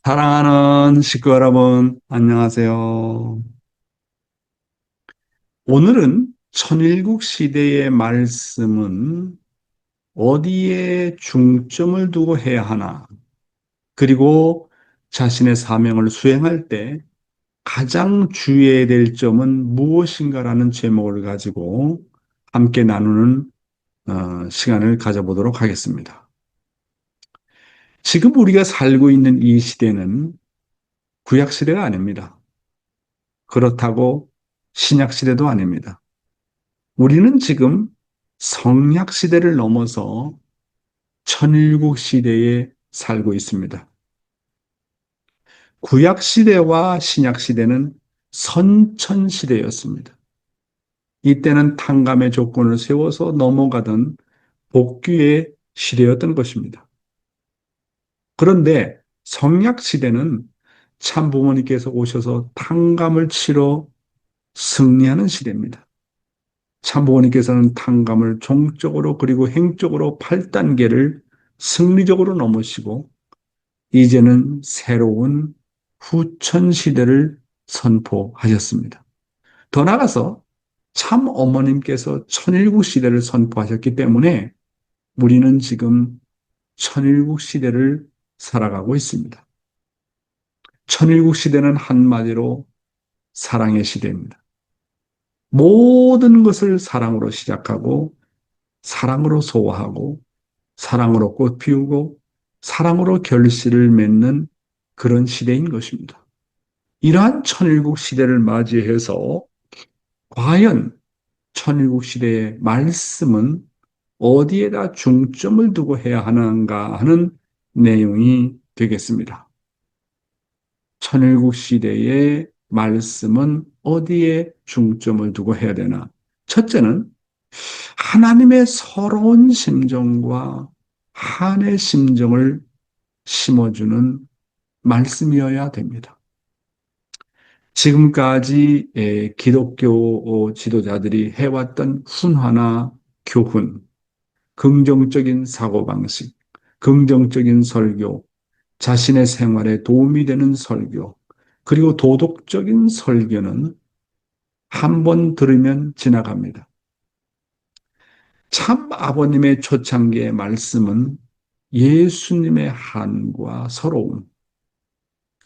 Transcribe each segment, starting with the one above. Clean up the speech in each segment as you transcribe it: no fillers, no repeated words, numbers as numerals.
사랑하는 식구 여러분, 안녕하세요. 오늘은 천일국 시대의 말씀은 어디에 중점을 두고 해야 하나, 그리고 자신의 사명을 수행할 때 가장 주의해야 될 점은 무엇인가라는 제목을 가지고 함께 나누는 시간을 가져보도록 하겠습니다. 지금 우리가 살고 있는 이 시대는 구약 시대가 아닙니다. 그렇다고 신약 시대도 아닙니다. 우리는 지금 성약 시대를 넘어서 천일국 시대에 살고 있습니다. 구약 시대와 신약 시대는 선천 시대였습니다. 이때는 탕감의 조건을 세워서 넘어가던 복귀의 시대였던 것입니다. 그런데 성약 시대는 참 부모님께서 오셔서 탕감을 치러 승리하는 시대입니다. 참부모님께서는 탕감을 종적으로 그리고 행적으로 8단계를 승리적으로 넘으시고 이제는 새로운 후천 시대를 선포하셨습니다. 더 나아가서 참 어머님께서 천일국 시대를 선포하셨기 때문에 우리는 지금 천일국 시대를 살아가고 있습니다. 천일국 시대는 한마디로 사랑의 시대입니다. 모든 것을 사랑으로 시작하고 사랑으로 소화하고 사랑으로 꽃 피우고 사랑으로 결실을 맺는 그런 시대인 것입니다. 이러한 천일국 시대를 맞이해서 과연 천일국 시대의 말씀은 어디에다 중점을 두고 해야 하는가 하는 내용이 되겠습니다. 천일국 시대의 말씀은 어디에 중점을 두고 해야 되나? 첫째는 하나님의 서러운 심정과 한의 심정을 심어주는 말씀이어야 됩니다. 지금까지 기독교 지도자들이 해왔던 훈화나 교훈, 긍정적인 사고방식, 긍정적인 설교, 자신의 생활에 도움이 되는 설교, 그리고 도덕적인 설교는 한 번 들으면 지나갑니다. 참 아버님의 초창기의 말씀은 예수님의 한과 서러움,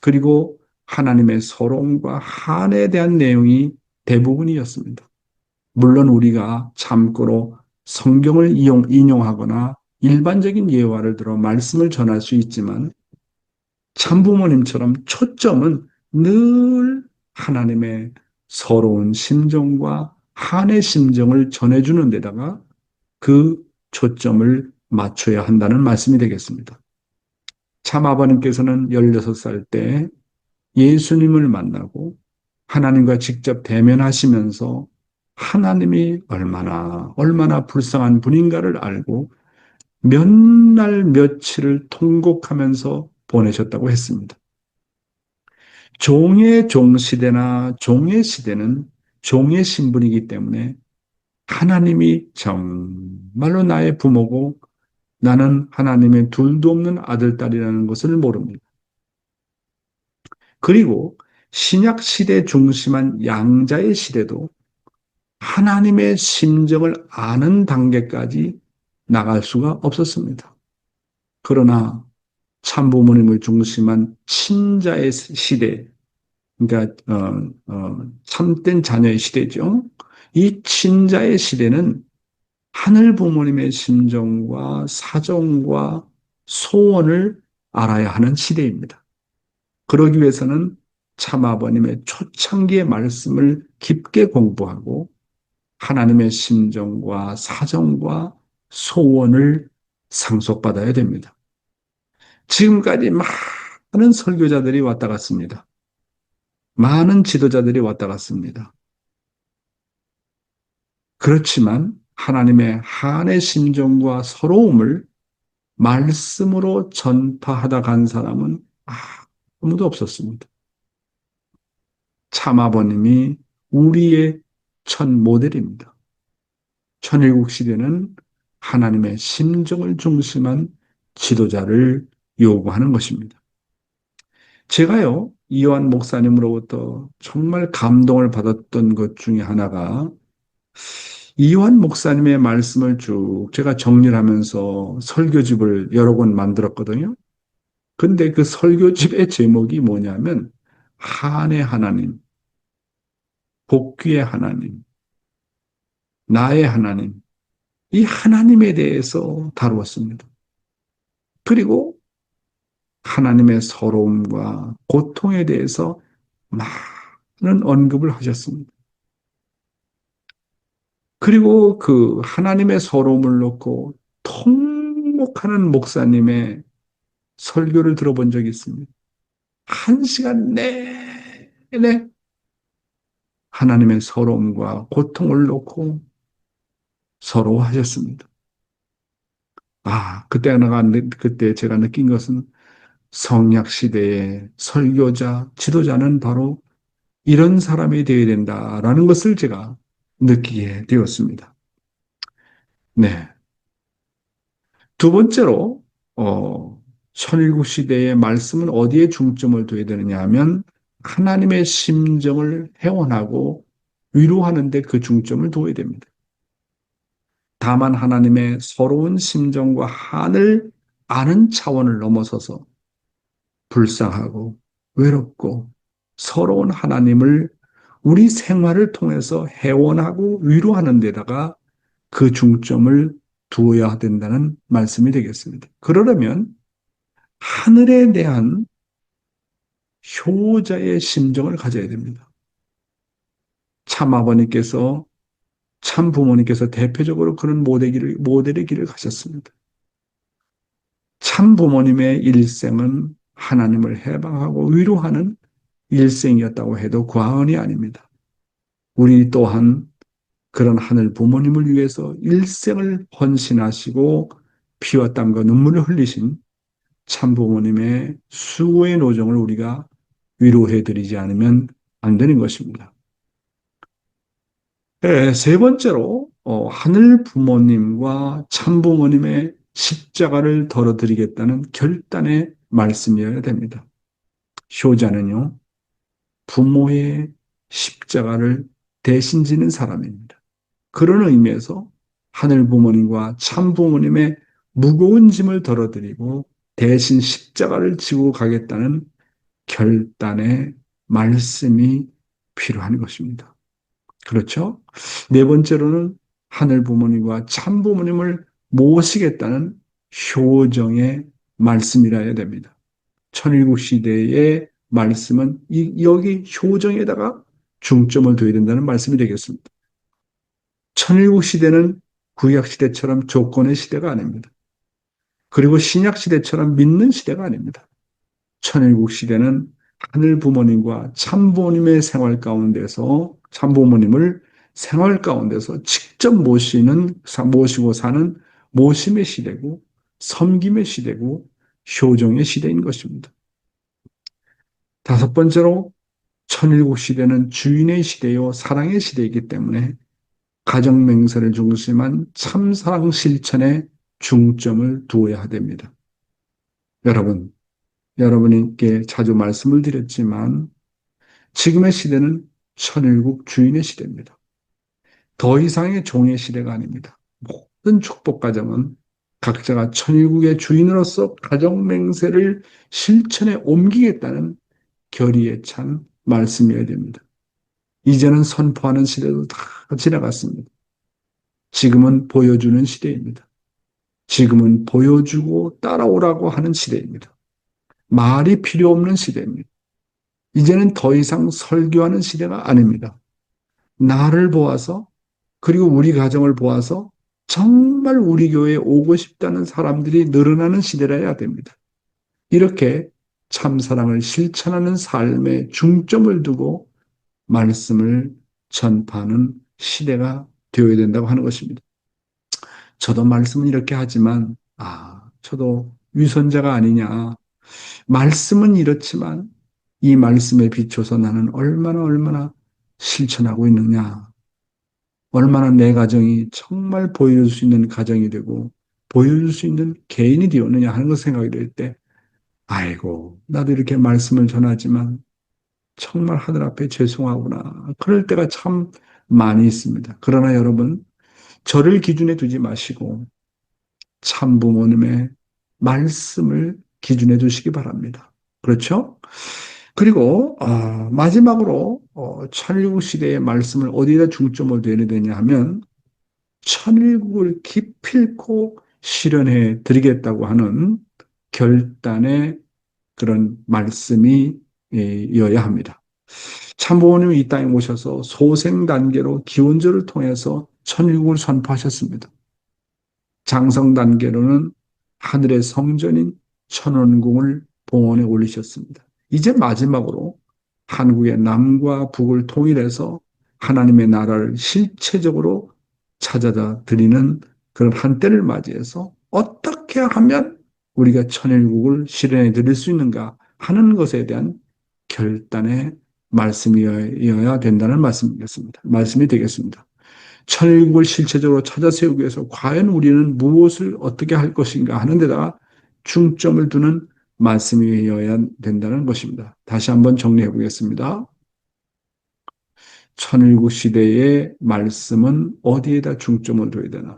그리고 하나님의 서러움과 한에 대한 내용이 대부분이었습니다. 물론 우리가 참고로 성경을 인용하거나 일반적인 예화를 들어 말씀을 전할 수 있지만 참부모님처럼 초점은 늘 하나님의 서러운 심정과 한의 심정을 전해주는 데다가 그 초점을 맞춰야 한다는 말씀이 되겠습니다. 참 아버님께서는 16살 때 예수님을 만나고 하나님과 직접 대면하시면서 하나님이 얼마나 불쌍한 분인가를 알고 몇 날 며칠을 통곡하면서 보내셨다고 했습니다. 종의 종시대나 종의 시대는 종의 신분이기 때문에 하나님이 정말로 나의 부모고 나는 하나님의 둘도 없는 아들, 딸이라는 것을 모릅니다. 그리고 신약 시대 중심한 양자의 시대도 하나님의 심정을 아는 단계까지 나갈 수가 없었습니다. 그러나 참부모님을 중심한 친자의 시대, 그러니까 참된 자녀의 시대죠. 이 친자의 시대는 하늘 부모님의 심정과 사정과 소원을 알아야 하는 시대입니다. 그러기 위해서는 참아버님의 초창기의 말씀을 깊게 공부하고 하나님의 심정과 사정과 소원을 상속받아야 됩니다. 지금까지 많은 설교자들이 왔다 갔습니다. 많은 지도자들이 왔다 갔습니다. 그렇지만 하나님의 한의 심정과 서러움을 말씀으로 전파하다 간 사람은 아무도 없었습니다. 참아버님이 우리의 첫 모델입니다. 천일국 시대는 하나님의 심정을 중심한 지도자를 요구하는 것입니다. 제가요, 이완 목사님으로부터 정말 감동을 받았던 것 중에 하나가 이완 목사님의 말씀을 쭉 제가 정리를 하면서 설교집을 여러 권 만들었거든요. 근데 그 설교집의 제목이 뭐냐면 한의 하나님, 복귀의 하나님, 나의 하나님, 이 하나님에 대해서 다루었습니다. 그리고 하나님의 서러움과 고통에 대해서 많은 언급을 하셨습니다. 그리고 그 하나님의 서러움을 놓고 통목하는 목사님의 설교를 들어본 적이 있습니다. 한 시간 내내 하나님의 서러움과 고통을 놓고 서러워하셨습니다. 그때 제가 느낀 것은 성약 시대의 설교자, 지도자는 바로 이런 사람이 되어야 된다라는 것을 제가 느끼게 되었습니다. 네. 두 번째로, 천일국 시대의 말씀은 어디에 중점을 둬야 되느냐 하면 하나님의 심정을 회원하고 위로하는 데 그 중점을 둬야 됩니다. 다만 하나님의 서러운 심정과 한을 아는 차원을 넘어서서 불쌍하고 외롭고 서러운 하나님을 우리 생활을 통해서 회원하고 위로하는 데다가 그 중점을 두어야 된다는 말씀이 되겠습니다. 그러려면 하늘에 대한 효자의 심정을 가져야 됩니다. 참 아버님께서, 참 부모님께서 대표적으로 그런 모델의 길을 가셨습니다. 참 부모님의 일생은 하나님을 해방하고 위로하는 일생이었다고 해도 과언이 아닙니다. 우리 또한 그런 하늘 부모님을 위해서 일생을 헌신하시고 피와 땀과 눈물을 흘리신 참 부모님의 수고의 노정을 우리가 위로해 드리지 않으면 안 되는 것입니다. 네, 세 번째로 하늘 부모님과 참 부모님의 십자가를 덜어드리겠다는 결단의 말씀이어야 됩니다. 효자는요, 부모의 십자가를 대신 지는 사람입니다. 그런 의미에서 하늘 부모님과 참 부모님의 무거운 짐을 덜어드리고 대신 십자가를 지고 가겠다는 결단의 말씀이 필요한 것입니다. 그렇죠? 네 번째로는 하늘 부모님과 참 부모님을 모시겠다는 효정의 말씀이라 해야 됩니다. 천일국 시대의 말씀은 여기 효정에다가 중점을 둬야 된다는 말씀이 되겠습니다. 천일국 시대는 구약 시대처럼 조건의 시대가 아닙니다. 그리고 신약 시대처럼 믿는 시대가 아닙니다. 천일국 시대는 하늘 부모님과 참 부모님의 생활 가운데서 참 부모님을 생활 가운데서 직접 모시고 사는 모심의 시대고 섬김의 시대고 효정의 시대인 것입니다. 다섯 번째로 천일국 시대는 주인의 시대요 사랑의 시대이기 때문에 가정 맹세를 중심한 참사랑 실천에 중점을 두어야 됩니다. 여러분, 여러분께 자주 말씀을 드렸지만 지금의 시대는 천일국 주인의 시대입니다. 더 이상의 종의 시대가 아닙니다. 모든 축복 가정은 각자가 천일국의 주인으로서 가정 맹세를 실천에 옮기겠다는 결의에 찬 말씀이어야 됩니다. 이제는 선포하는 시대도 다 지나갔습니다. 지금은 보여주는 시대입니다. 지금은 보여주고 따라오라고 하는 시대입니다. 말이 필요 없는 시대입니다. 이제는 더 이상 설교하는 시대가 아닙니다. 나를 보아서 그리고 우리 가정을 보아서 정말 우리 교회에 오고 싶다는 사람들이 늘어나는 시대라 해야 됩니다. 이렇게 참사랑을 실천하는 삶에 중점을 두고 말씀을 전파하는 시대가 되어야 된다고 하는 것입니다. 저도 말씀은 이렇게 하지만, 저도 위선자가 아니냐. 말씀은 이렇지만 이 말씀에 비춰서 나는 얼마나 실천하고 있느냐. 얼마나 내 가정이 정말 보여줄 수 있는 가정이 되고 보여줄 수 있는 개인이 되었느냐 하는 것 생각이 될 때 아이고, 나도 이렇게 말씀을 전하지만 정말 하늘 앞에 죄송하구나. 그럴 때가 참 많이 있습니다. 그러나 여러분, 저를 기준에 두지 마시고 참 부모님의 말씀을 기준해 두시기 바랍니다. 그렇죠? 그리고 마지막으로 천일국 시대의 말씀을 어디에다 중점을 둬야 되냐 하면 천일국을 기필코 실현해 드리겠다고 하는 결단의 그런 말씀이 이어야 합니다. 참부모님이 이 땅에 오셔서 소생 단계로 기원절을 통해서 천일국을 선포하셨습니다. 장성 단계로는 하늘의 성전인 천원궁을 봉헌에 올리셨습니다. 이제 마지막으로 한국의 남과 북을 통일해서 하나님의 나라를 실체적으로 찾아다 드리는 그런 한때를 맞이해서 어떻게 하면 우리가 천일국을 실현해 드릴 수 있는가 하는 것에 대한 결단의 말씀이어야 된다는 말씀이겠습니다. 말씀이 되겠습니다. 천일국을 실체적으로 찾아 세우기 위해서 과연 우리는 무엇을 어떻게 할 것인가 하는 데다가 중점을 두는 말씀이어야 된다는 것입니다. 다시 한번 정리해 보겠습니다. 천일국 시대의 말씀은 어디에다 중점을 둬야 되나?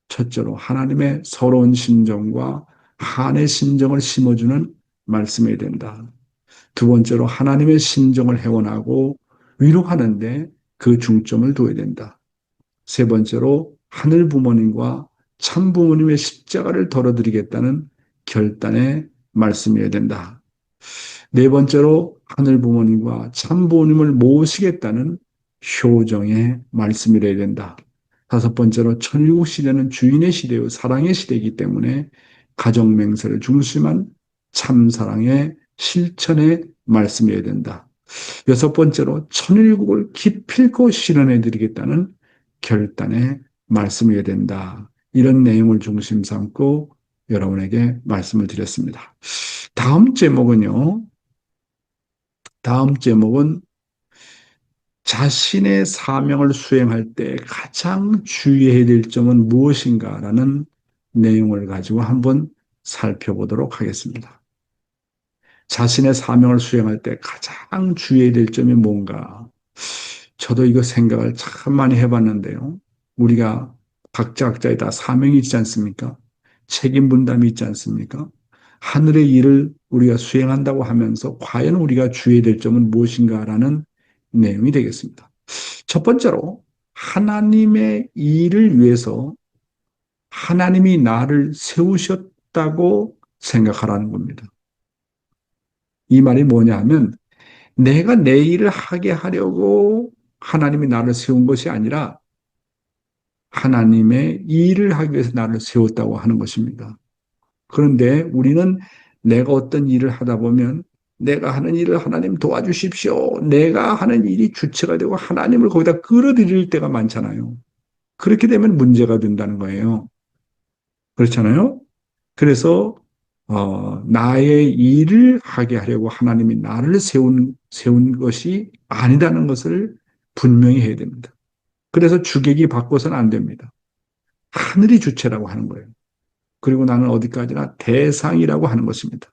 첫째로 하나님의 서러운 심정과 한의 심정을 심어주는 말씀이어야 된다. 두 번째로 하나님의 심정을 회원하고 위로하는데 그 중점을 둬야 된다. 세 번째로 하늘 부모님과 참 부모님의 십자가를 덜어드리겠다는 결단의 말씀이어야 된다. 네 번째로 하늘 부모님과 참 부모님을 모시겠다는 효정의 말씀이어야 된다. 다섯 번째로 천일국 시대는 주인의 시대요 사랑의 시대이기 때문에 가정 맹세를 중심한 참 사랑의 실천의 말씀이어야 된다. 여섯 번째로 천일국을 기필코 실현해 드리겠다는 결단의 말씀이어야 된다. 이런 내용을 중심 삼고 여러분에게 말씀을 드렸습니다. 다음 제목은요. 다음 제목은 자신의 사명을 수행할 때 가장 주의해야 될 점은 무엇인가라는 내용을 가지고 한번 살펴보도록 하겠습니다. 자신의 사명을 수행할 때 가장 주의해야 될 점이 뭔가? 저도 이거 생각을 참 많이 해봤는데요. 우리가 각자에 다 사명이 있지 않습니까? 책임 분담이 있지 않습니까? 하늘의 일을 우리가 수행한다고 하면서 과연 우리가 주의해야 될 점은 무엇인가라는 내용이 되겠습니다. 첫 번째로 하나님의 일을 위해서 하나님이 나를 세우셨다고 생각하라는 겁니다. 이 말이 뭐냐 하면 내가 내 일을 하게 하려고 하나님이 나를 세운 것이 아니라 하나님의 일을 하기 위해서 나를 세웠다고 하는 것입니다. 그런데 우리는 내가 어떤 일을 하다 보면 내가 하는 일을 하나님 도와주십시오. 내가 하는 일이 주체가 되고 하나님을 거기다 끌어들일 때가 많잖아요. 그렇게 되면 문제가 된다는 거예요. 그렇잖아요. 그래서 나의 일을 하게 하려고 하나님이 나를 세운 것이 아니라는 것을 분명히 해야 됩니다. 그래서 주객이 바꿔서는 안 됩니다. 하늘이 주체라고 하는 거예요. 그리고 나는 어디까지나 대상이라고 하는 것입니다.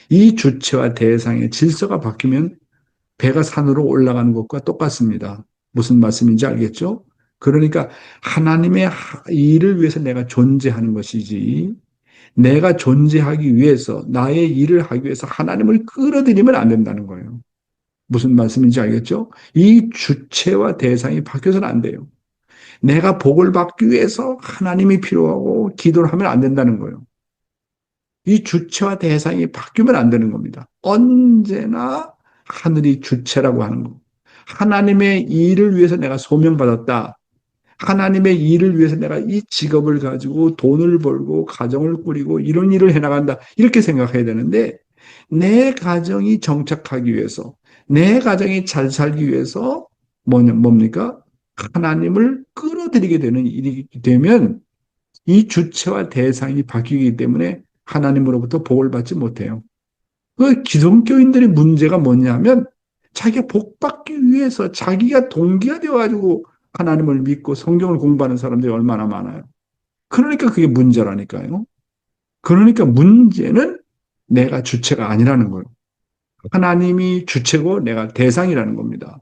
이 주체와 대상의 질서가 바뀌면 배가 산으로 올라가는 것과 똑같습니다. 무슨 말씀인지 알겠죠? 그러니까 하나님의 일을 위해서 내가 존재하는 것이지 내가 존재하기 위해서 나의 일을 하기 위해서 하나님을 끌어들이면 안 된다는 거예요. 무슨 말씀인지 알겠죠? 이 주체와 대상이 바뀌어서는 안 돼요. 내가 복을 받기 위해서 하나님이 필요하고 기도를 하면 안 된다는 거예요. 이 주체와 대상이 바뀌면 안 되는 겁니다. 언제나 하늘이 주체라고 하는 거. 하나님의 일을 위해서 내가 소명받았다. 하나님의 일을 위해서 내가 이 직업을 가지고 돈을 벌고 가정을 꾸리고 이런 일을 해나간다. 이렇게 생각해야 되는데 내 가정이 정착하기 위해서 내 가정이 잘 살기 위해서 뭡니까? 하나님을 끌어들이게 되는 일이 되면 이 주체와 대상이 바뀌기 때문에 하나님으로부터 복을 받지 못해요. 그 기독교인들의 문제가 뭐냐면 자기가 복 받기 위해서 자기가 동기가 되어가지고 하나님을 믿고 성경을 공부하는 사람들이 얼마나 많아요. 그러니까 그게 문제라니까요. 그러니까 문제는 내가 주체가 아니라는 거예요. 하나님이 주체고 내가 대상이라는 겁니다.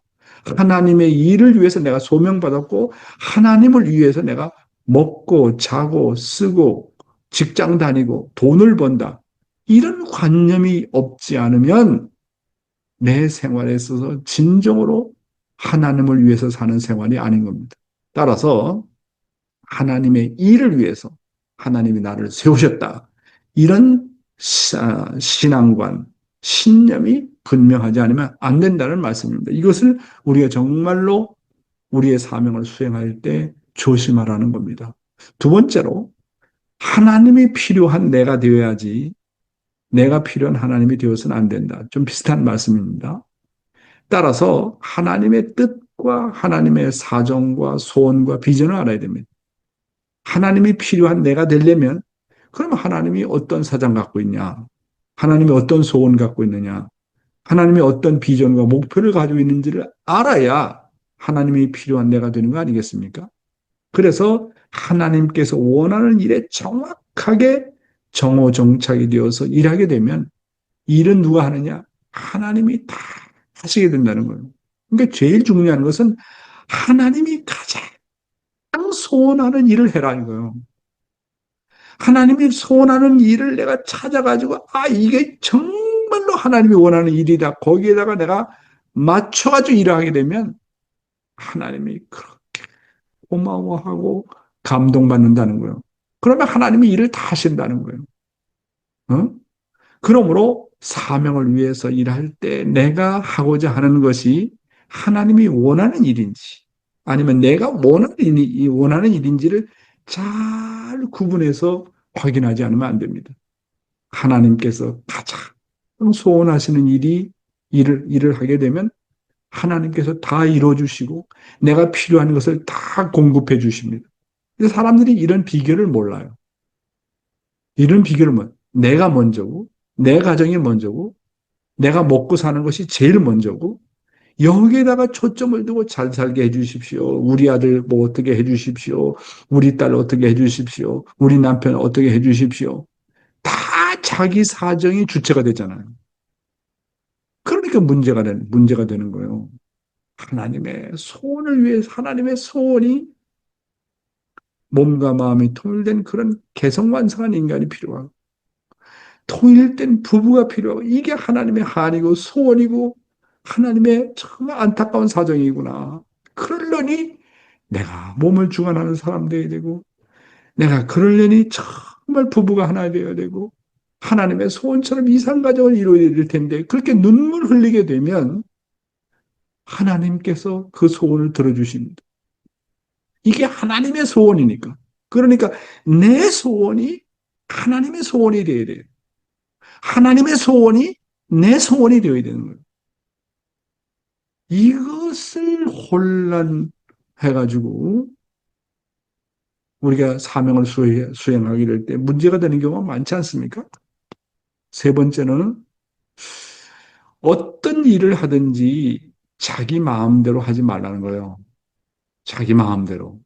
하나님의 일을 위해서 내가 소명받았고 하나님을 위해서 내가 먹고 자고 쓰고 직장 다니고 돈을 번다. 이런 관념이 없지 않으면 내 생활에 있어서 진정으로 하나님을 위해서 사는 생활이 아닌 겁니다. 따라서 하나님의 일을 위해서 하나님이 나를 세우셨다. 이런 신앙관, 신념이 분명하지 않으면 안 된다는 말씀입니다. 이것을 우리가 정말로 우리의 사명을 수행할 때 조심하라는 겁니다. 두 번째로, 하나님이 필요한 내가 되어야지 내가 필요한 하나님이 되어서는 안 된다. 좀 비슷한 말씀입니다. 따라서 하나님의 뜻과 하나님의 사정과 소원과 비전을 알아야 됩니다. 하나님이 필요한 내가 되려면 그러면 하나님이 어떤 사정 갖고 있냐? 하나님이 어떤 소원 갖고 있느냐? 하나님이 어떤 비전과 목표를 가지고 있는지를 알아야 하나님이 필요한 내가 되는 거 아니겠습니까? 그래서 하나님께서 원하는 일에 정확하게 정호정착이 되어서 일하게 되면 일은 누가 하느냐? 하나님이 다 하시게 된다는 거예요. 그러니까 제일 중요한 것은 하나님이 가장 소원하는 일을 해라는 거예요. 하나님이 소원하는 일을 내가 찾아가지고, 아, 이게 정말로 하나님이 원하는 일이다. 거기에다가 내가 맞춰가지고 일을 하게 되면 하나님이 그렇게 고마워하고 감동받는다는 거예요. 그러면 하나님이 일을 다 하신다는 거예요. 어? 그러므로 사명을 위해서 일할 때 내가 하고자 하는 것이 하나님이 원하는 일인지 아니면 내가 원하는 일인지를 잘 구분해서 확인하지 않으면 안 됩니다. 하나님께서 가장 소원하시는 일을 하게 되면 하나님께서 다 이루어주시고 내가 필요한 것을 다 공급해 주십니다. 근데 사람들이 이런 비결을 몰라요. 이런 비결을 내가 먼저고 내 가정이 먼저고 내가 먹고 사는 것이 제일 먼저고 여기에다가 초점을 두고 잘 살게 해주십시오. 우리 아들 뭐 어떻게 해주십시오. 우리 딸 어떻게 해주십시오. 우리 남편 어떻게 해주십시오. 다 자기 사정이 주체가 되잖아요. 그러니까 문제가 되는 거예요. 하나님의 소원을 위해서 하나님의 소원이 몸과 마음이 통일된 그런 개성완성한 인간이 필요하고 통일된 부부가 필요하고 이게 하나님의 한이고 소원이고 하나님의 정말 안타까운 사정이구나. 그러려니 내가 몸을 주관하는 사람 되어야 되고 내가 그러려니 정말 부부가 하나 되어야 되고 하나님의 소원처럼 이상가정을 이루어야 될 텐데 그렇게 눈물 흘리게 되면 하나님께서 그 소원을 들어주십니다. 이게 하나님의 소원이니까. 그러니까 내 소원이 하나님의 소원이 되어야 돼요. 하나님의 소원이 내 소원이 되어야 되는 거예요. 이것을 혼란해가지고 우리가 사명을 수행하게 될 때 문제가 되는 경우가 많지 않습니까? 세 번째는 어떤 일을 하든지 자기 마음대로 하지 말라는 거예요. 자기 마음대로.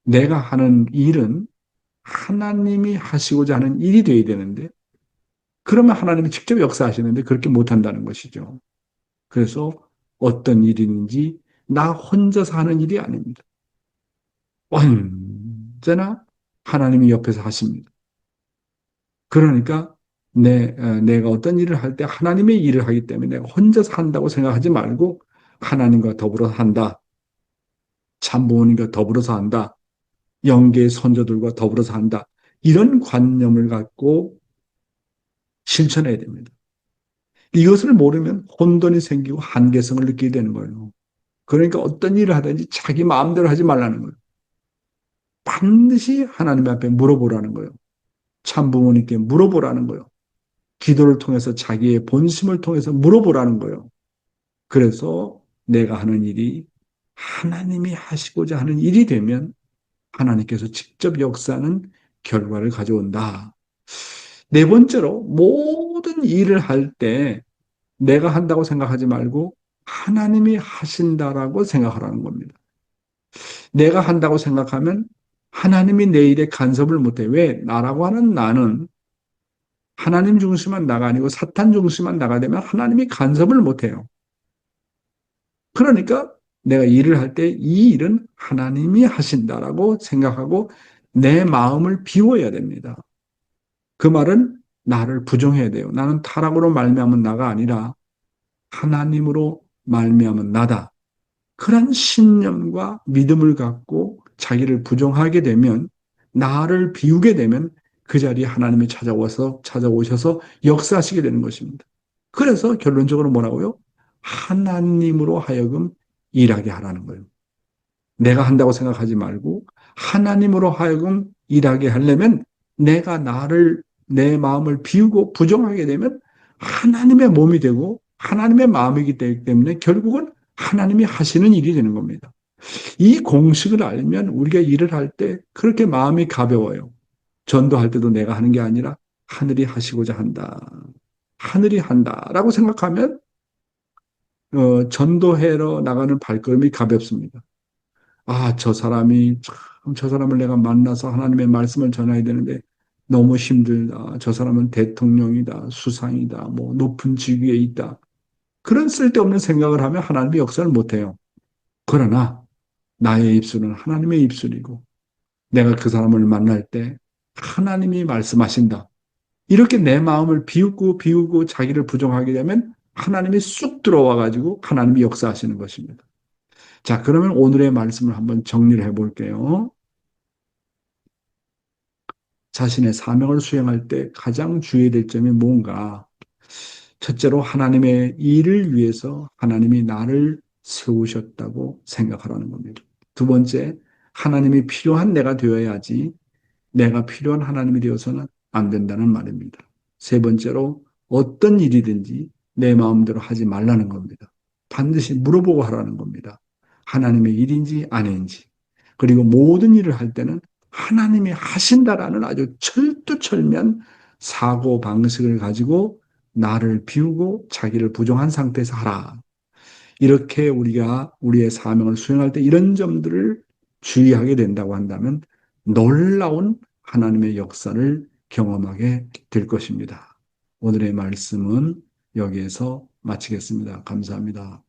내가 하는 일은 하나님이 하시고자 하는 일이 되어야 되는데 그러면 하나님이 직접 역사하시는데 그렇게 못한다는 것이죠. 그래서 어떤 일인지 나 혼자서 하는 일이 아닙니다. 언제나 하나님이 옆에서 하십니다. 그러니까 내가 어떤 일을 할 때 하나님의 일을 하기 때문에 내가 혼자서 한다고 생각하지 말고 하나님과 더불어 한다. 참부모님과 더불어서 한다. 영계의 선조들과 더불어서 한다. 이런 관념을 갖고 실천해야 됩니다. 이것을 모르면 혼돈이 생기고 한계성을 느끼게 되는 거예요. 그러니까 어떤 일을 하든지 자기 마음대로 하지 말라는 거예요. 반드시 하나님 앞에 물어보라는 거예요. 참부모님께 물어보라는 거예요. 기도를 통해서 자기의 본심을 통해서 물어보라는 거예요. 그래서 내가 하는 일이 하나님이 하시고자 하는 일이 되면 하나님께서 직접 역사하는 결과를 가져온다. 네 번째로 모든 일을 할 때 내가 한다고 생각하지 말고 하나님이 하신다라고 생각하라는 겁니다. 내가 한다고 생각하면 하나님이 내 일에 간섭을 못해. 왜? 나라고 하는 나는 하나님 중심만 나가 아니고 사탄 중심만 나가 되면 하나님이 간섭을 못해요. 그러니까 내가 일을 할 때 이 일은 하나님이 하신다라고 생각하고 내 마음을 비워야 됩니다. 그 말은 나를 부정해야 돼요. 나는 타락으로 말미암은 나가 아니라 하나님으로 말미암은 나다. 그런 신념과 믿음을 갖고 자기를 부정하게 되면 나를 비우게 되면 그 자리에 하나님이 찾아오셔서 역사하시게 되는 것입니다. 그래서 결론적으로 뭐라고요? 하나님으로 하여금 일하게 하라는 거예요. 내가 한다고 생각하지 말고 하나님으로 하여금 일하게 하려면 내가 내 마음을 비우고 부정하게 되면 하나님의 몸이 되고 하나님의 마음이기 때문에 결국은 하나님이 하시는 일이 되는 겁니다. 이 공식을 알면 우리가 일을 할 때 그렇게 마음이 가벼워요. 전도할 때도 내가 하는 게 아니라 하늘이 하시고자 한다. 하늘이 한다라고 생각하면 전도하러 나가는 발걸음이 가볍습니다. 아, 저 사람을 내가 만나서 하나님의 말씀을 전해야 되는데 너무 힘들다. 저 사람은 대통령이다, 수상이다, 뭐 높은 직위에 있다. 그런 쓸데없는 생각을 하면 하나님의 역사를 못해요. 그러나 나의 입술은 하나님의 입술이고 내가 그 사람을 만날 때 하나님이 말씀하신다. 이렇게 내 마음을 비우고 자기를 부정하게 되면 하나님이 쑥 들어와 가지고 하나님이 역사하시는 것입니다. 자, 그러면 오늘의 말씀을 한번 정리를 해볼게요. 자신의 사명을 수행할 때 가장 주의해야 될 점이 뭔가? 첫째로 하나님의 일을 위해서 하나님이 나를 세우셨다고 생각하라는 겁니다. 두 번째, 하나님이 필요한 내가 되어야지 내가 필요한 하나님이 되어서는 안 된다는 말입니다. 세 번째로 어떤 일이든지 내 마음대로 하지 말라는 겁니다. 반드시 물어보고 하라는 겁니다. 하나님의 일인지 아닌지. 그리고 모든 일을 할 때는 하나님이 하신다라는 아주 철두철미한 사고 방식을 가지고 나를 비우고 자기를 부정한 상태에서 하라. 이렇게 우리가 우리의 사명을 수행할 때 이런 점들을 주의하게 된다고 한다면 놀라운 하나님의 역사를 경험하게 될 것입니다. 오늘의 말씀은 여기에서 마치겠습니다. 감사합니다.